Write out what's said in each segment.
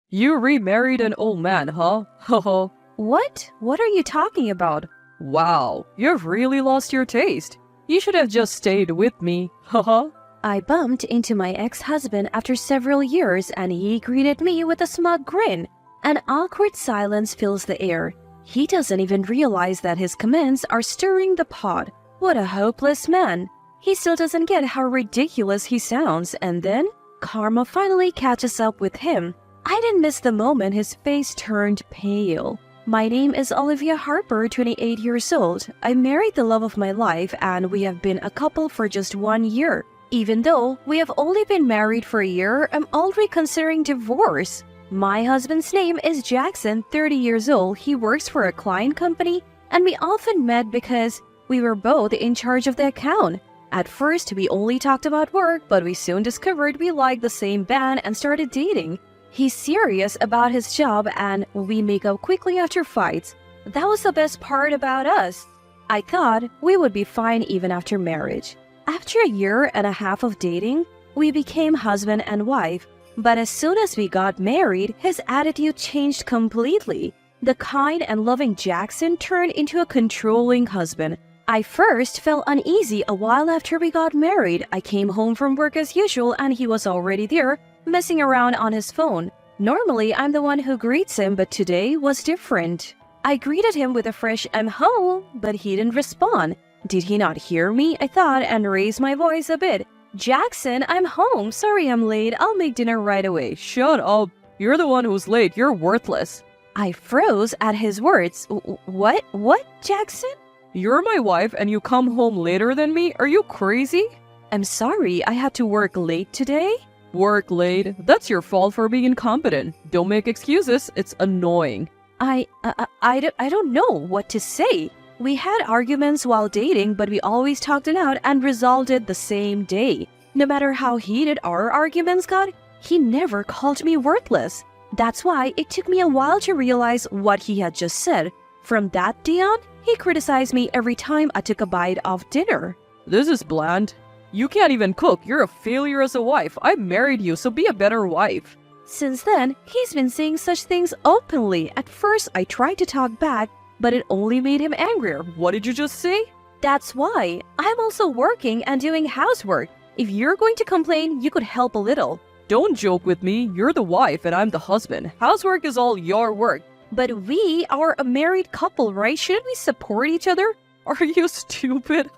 You remarried an old man, huh? Haha. What? What are you talking about? Wow, you've really lost your taste. You should have just stayed with me. Haha. I bumped into my ex-husband after several years and he greeted me with a smug grin. An awkward silence fills the air. He doesn't even realize that his comments are stirring the pot. What a hopeless man. He still doesn't get how ridiculous he sounds, and then karma finally catches up with him. I didn't miss the moment his face turned pale. My name is Olivia Harper, 28 years old. I married the love of my life and we have been a couple for just 1 year. Even though we have only been married for a year, I'm already considering divorce. My husband's name is Jackson, 30 years old. He works for a client company and we often met because we were both in charge of the account. At first, we only talked about work, but we soon discovered we liked the same band and started dating. He's serious about his job and we make up quickly after fights. That was the best part about us. I thought we would be fine even after marriage. After a year and a half of dating, we became husband and wife. But as soon as we got married, his attitude changed completely. The kind and loving Jackson turned into a controlling husband. I first felt uneasy a while after we got married. I came home from work as usual and he was already there, messing around on his phone. Normally, I'm the one who greets him, but today was different. I greeted him with a fresh "I'm home," but he didn't respond. Did he not hear me? I thought and raised my voice a bit. "Jackson, I'm home. Sorry I'm late. I'll make dinner right away." Shut up. You're the one who's late. You're worthless. I froze at his words. What, Jackson? You're my wife and you come home later than me? Are you crazy? I'm sorry, I had to work late today. Work late? That's your fault for being incompetent. Don't make excuses. It's annoying. I don't know what to say. We had arguments while dating, but we always talked it out and resolved it the same day. No matter how heated our arguments got, he never called me worthless. That's why it took me a while to realize what he had just said. From that day on, he criticized me every time I took a bite of dinner. This is bland. You can't even cook. You're a failure as a wife. I married you, so be a better wife. Since then, he's been saying such things openly. At first, I tried to talk back, but it only made him angrier. What did you just say? That's why. I'm also working and doing housework. If you're going to complain, you could help a little. Don't joke with me. You're the wife and I'm the husband. Housework is all your work. But we are a married couple, right? Shouldn't we support each other? Are you stupid?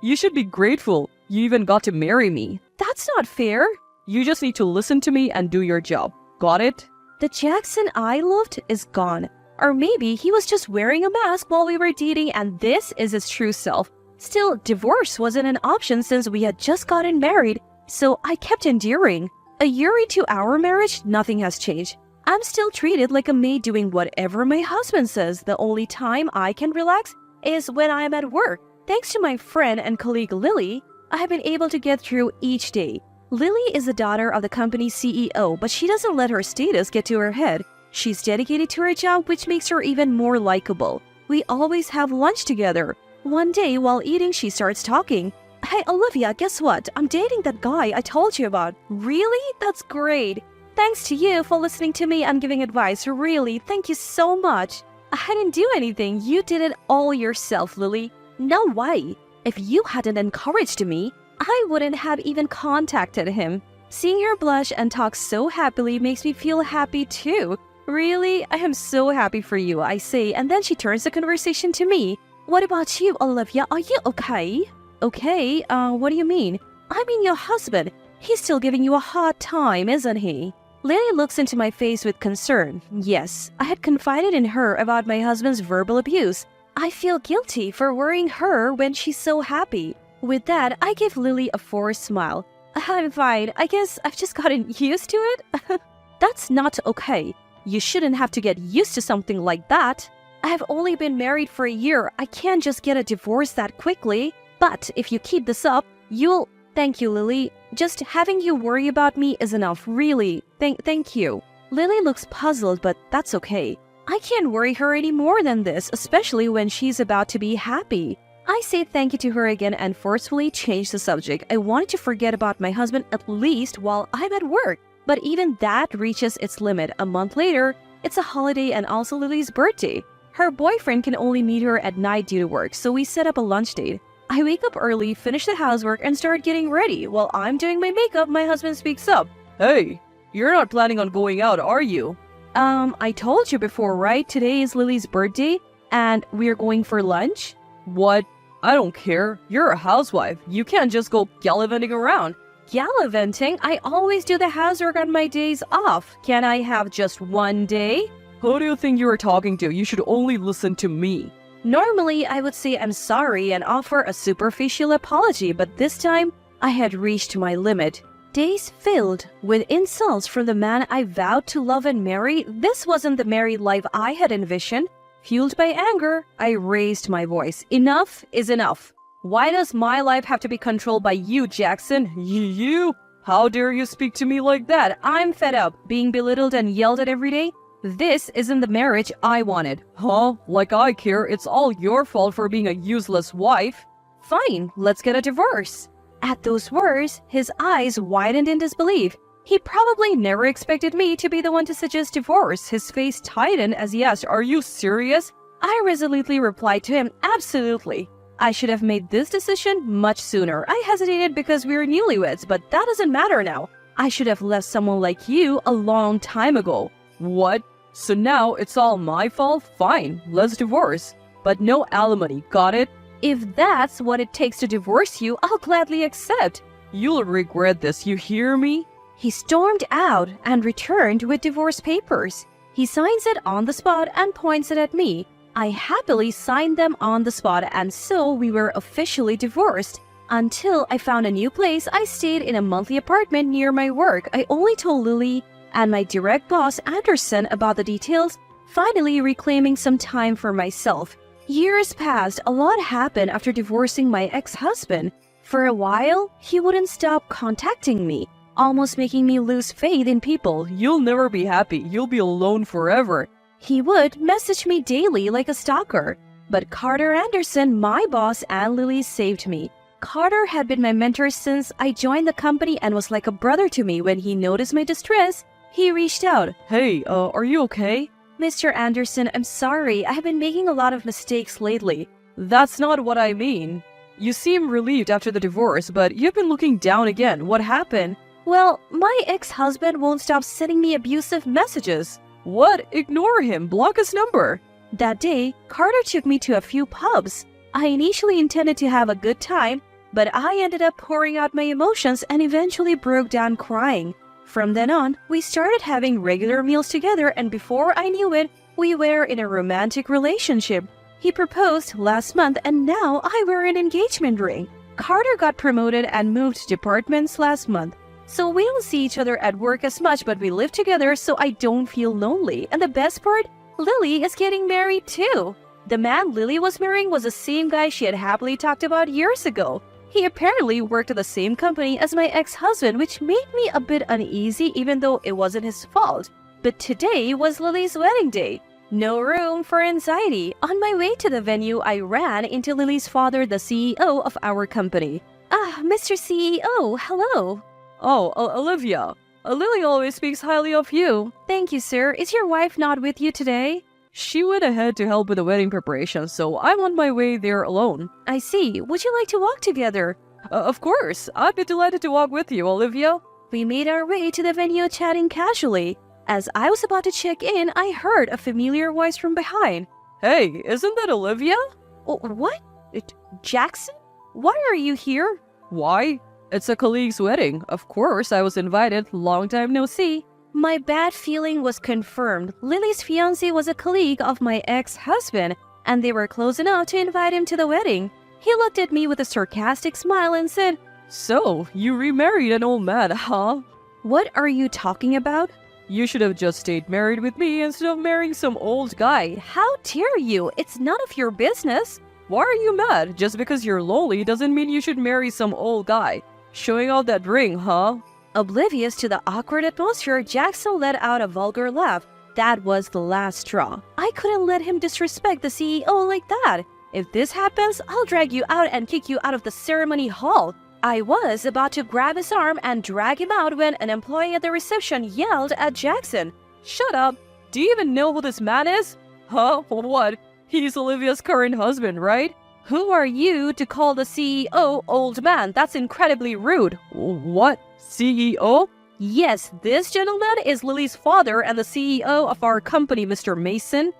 You should be grateful. You even got to marry me. That's not fair. You just need to listen to me and do your job. Got it? The Jackson I loved is gone. Or maybe he was just wearing a mask while we were dating and this is his true self. Still, divorce wasn't an option since we had just gotten married, so I kept enduring. A year into our marriage, nothing has changed. I'm still treated like a maid doing whatever my husband says. The only time I can relax is when I am at work. Thanks to my friend and colleague Lily, I have been able to get through each day. Lily is the daughter of the company's CEO, but she doesn't let her status get to her head. She's dedicated to her job, which makes her even more likable. We always have lunch together. One day, while eating, she starts talking. "Hey, Olivia, guess what? I'm dating that guy I told you about." "Really? That's great. Thanks to you for listening to me and giving advice. Really, thank you so much." "I didn't do anything. You did it all yourself, Lily." "No way. If you hadn't encouraged me, I wouldn't have even contacted him." Seeing her blush and talk so happily makes me feel happy too. "Really? I am so happy for you," I say, and then she turns the conversation to me. "What about you, Olivia? Are you okay?" "Okay? What do you mean?" "I mean your husband. He's still giving you a hard time, isn't he?" Lily looks into my face with concern. Yes, I had confided in her about my husband's verbal abuse. I feel guilty for worrying her when she's so happy. With that, I give Lily a forced smile. "I'm fine. I guess I've just gotten used to it." "That's not okay. You shouldn't have to get used to something like that. I have only been married for a year. I can't just get a divorce that quickly. But if you keep this up, you'll..." "Thank you, Lily. Just having you worry about me is enough, really. Thank you." Lily looks puzzled, but that's okay. I can't worry her any more than this, especially when she's about to be happy. I say thank you to her again and forcefully change the subject. I wanted to forget about my husband at least while I'm at work. But even that reaches its limit. A month later, it's a holiday and also Lily's birthday. Her boyfriend can only meet her at night due to work, so we set up a lunch date. I wake up early, finish the housework, and start getting ready. While I'm doing my makeup, my husband speaks up. Hey, you're not planning on going out, are you? I told you before, right? Today is Lily's birthday, and we're going for lunch? What? I don't care. You're a housewife. You can't just go gallivanting around. Gallivanting? I always do the housework on my days off. Can I have just one day? Who do you think you are talking to? You should only listen to me. Normally, I would say I'm sorry and offer a superficial apology, but this time, I had reached my limit. Days filled with insults from the man I vowed to love and marry. This wasn't the married life I had envisioned. Fueled by anger, I raised my voice. Enough is enough. Why does my life have to be controlled by you, Jackson? You? How dare you speak to me like that? I'm fed up being belittled and yelled at every day. This isn't the marriage I wanted. Huh? Like I care. It's all your fault for being a useless wife. Fine, let's get a divorce. At those words, his eyes widened in disbelief. He probably never expected me to be the one to suggest divorce. His face tightened as he asked, "Are you serious?" I resolutely replied to him, "Absolutely. I should have made this decision much sooner. I hesitated because we were newlyweds, but that doesn't matter now. I should have left someone like you a long time ago." What? So now it's all my fault? Fine, let's divorce. But no alimony, got it? If that's what it takes to divorce you, I'll gladly accept. You'll regret this, you hear me? He stormed out and returned with divorce papers. He signs it on the spot and points it at me. I happily signed them on the spot, and so we were officially divorced. Until I found a new place, I stayed in a monthly apartment near my work. I only told Lily and my direct boss, Anderson, about the details, finally reclaiming some time for myself. Years passed. A lot happened after divorcing my ex-husband. For a while, he wouldn't stop contacting me, almost making me lose faith in people. You'll never be happy. You'll be alone forever. He would message me daily like a stalker. But Carter Anderson, my boss, and Lily saved me. Carter had been my mentor since I joined the company and was like a brother to me. When he noticed my distress, he reached out. Hey, are you okay? Mr. Anderson, I'm sorry. I have been making a lot of mistakes lately. That's not what I mean. You seem relieved after the divorce, but you've been looking down again. What happened? Well, my ex-husband won't stop sending me abusive messages. What? Ignore him. Block his number. That day, Carter took me to a few pubs. I initially intended to have a good time, but I ended up pouring out my emotions and eventually broke down crying. From then on, we started having regular meals together, and before I knew it, we were in a romantic relationship. He proposed last month, and now I wear an engagement ring. Carter got promoted and moved departments last month. So we don't see each other at work as much, but we live together so I don't feel lonely. And the best part, Lily is getting married too. The man Lily was marrying was the same guy she had happily talked about years ago. He apparently worked at the same company as my ex-husband, which made me a bit uneasy even though it wasn't his fault. But today was Lily's wedding day. No room for anxiety. On my way to the venue, I ran into Lily's father, the CEO of our company. "Ah, Mr. CEO, hello." Oh, Olivia. Lily always speaks highly of you. "Thank you, sir. Is your wife not with you today?" She went ahead to help with the wedding preparations, so I'm on my way there alone. "I see. Would you like to walk together?" Of course. I'd be delighted to walk with you, Olivia. We made our way to the venue chatting casually. As I was about to check in, I heard a familiar voice from behind. Hey, isn't that Olivia? What? Jackson? Why are you here? Why? It's a colleague's wedding. Of course, I was invited. Long time no see. My bad feeling was confirmed. Lily's fiancé was a colleague of my ex-husband, and they were close enough to invite him to the wedding. He looked at me with a sarcastic smile and said, "So, you remarried an old man, huh?" "What are you talking about?" "You should have just stayed married with me instead of marrying some old guy." "How dare you? It's none of your business." "Why are you mad? Just because you're lonely doesn't mean you should marry some old guy. Showing off that ring, huh?" Oblivious to the awkward atmosphere, Jackson let out a vulgar laugh. That was the last straw. I couldn't let him disrespect the CEO like that. "If this happens, I'll drag you out and kick you out of the ceremony hall." I was about to grab his arm and drag him out when an employee at the reception yelled at Jackson. Shut up! Do you even know who this man is? Huh? What? He's Olivia's current husband, right? Who are you to call the CEO old man? That's incredibly rude. What? CEO? Yes, this gentleman is Lily's father and the CEO of our company, Mr. Mason.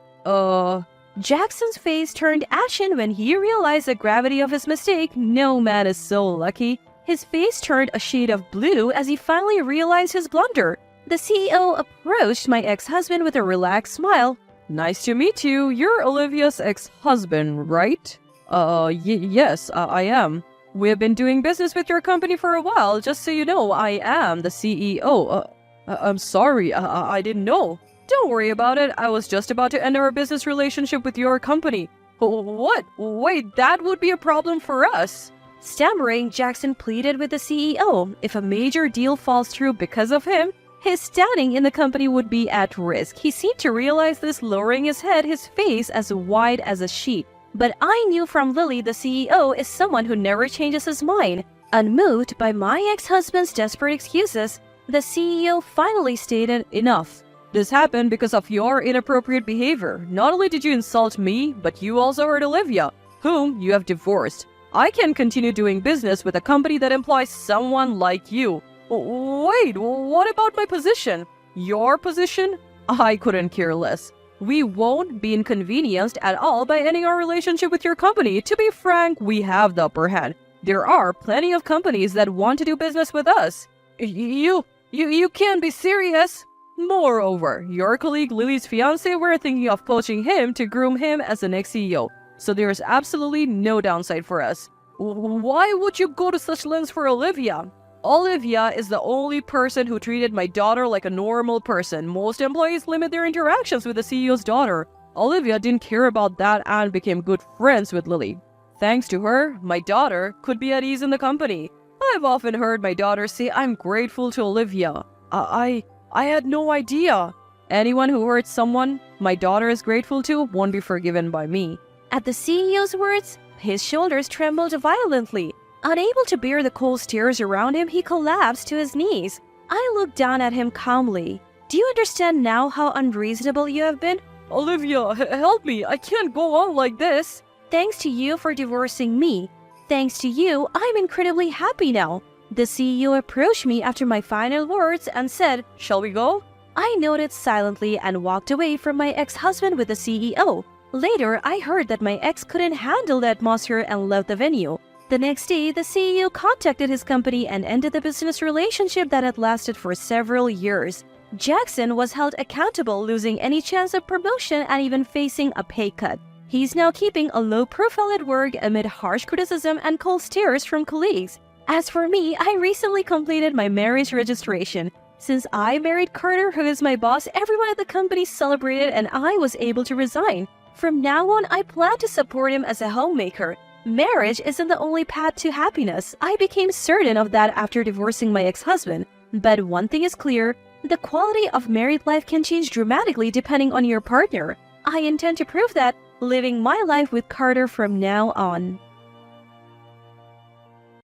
Jackson's face turned ashen when he realized the gravity of his mistake. No man is so lucky. His face turned a shade of blue as he finally realized his blunder. The CEO approached my ex-husband with a relaxed smile. Nice to meet you. You're Olivia's ex-husband, right? Yes, I am. We've been doing business with your company for a while. Just so you know, I am the CEO. I'm sorry, I didn't know. Don't worry about it. I was just about to end our business relationship with your company. What? Wait, that would be a problem for us. Stammering, Jackson pleaded with the CEO. If a major deal falls through because of him, his standing in the company would be at risk. He seemed to realize this, lowering his head, his face as wide as a sheet. But I knew from Lily the CEO is someone who never changes his mind. Unmoved by my ex-husband's desperate excuses, the CEO finally stated, "Enough. This happened because of your inappropriate behavior. Not only did you insult me, but you also hurt Olivia, whom you have divorced. I can't continue doing business with a company that employs someone like you." Wait, what about my position? Your position? I couldn't care less. We won't be inconvenienced at all by ending our relationship with your company. To be frank, we have the upper hand. There are plenty of companies that want to do business with us. You can't be serious. Moreover, your colleague Lily's fiancé, we're thinking of poaching him to groom him as the next CEO. So there's absolutely no downside for us. Why would you go to such lengths for Olivia? Olivia is the only person who treated my daughter like a normal person. Most employees limit their interactions with the CEO's daughter. Olivia didn't care about that and became good friends with Lily. Thanks to her, my daughter could be at ease in the company. I've often heard my daughter say, "I'm grateful to Olivia." I had no idea. Anyone who hurts someone my daughter is grateful to won't be forgiven by me. At the CEO's words, his shoulders trembled violently. Unable to bear the cold stares around him, he collapsed to his knees. I looked down at him calmly. Do you understand now how unreasonable you have been? Olivia, help me. I can't go on like this. Thanks to you for divorcing me. Thanks to you, I'm incredibly happy now. The CEO approached me after my final words and said, "Shall we go?" I nodded silently and walked away from my ex-husband with the CEO. Later, I heard that my ex couldn't handle the atmosphere and left the venue. The next day, the CEO contacted his company and ended the business relationship that had lasted for several years. Jackson was held accountable, losing any chance of promotion and even facing a pay cut. He's now keeping a low profile at work amid harsh criticism and cold stares from colleagues. As for me, I recently completed my marriage registration. Since I married Carter, who is my boss, everyone at the company celebrated and I was able to resign. From now on, I plan to support him as a homemaker. Marriage isn't the only path to happiness. I became certain of that after divorcing my ex-husband. But one thing is clear, the quality of married life can change dramatically depending on your partner. I intend to prove that, living my life with Carter from now on.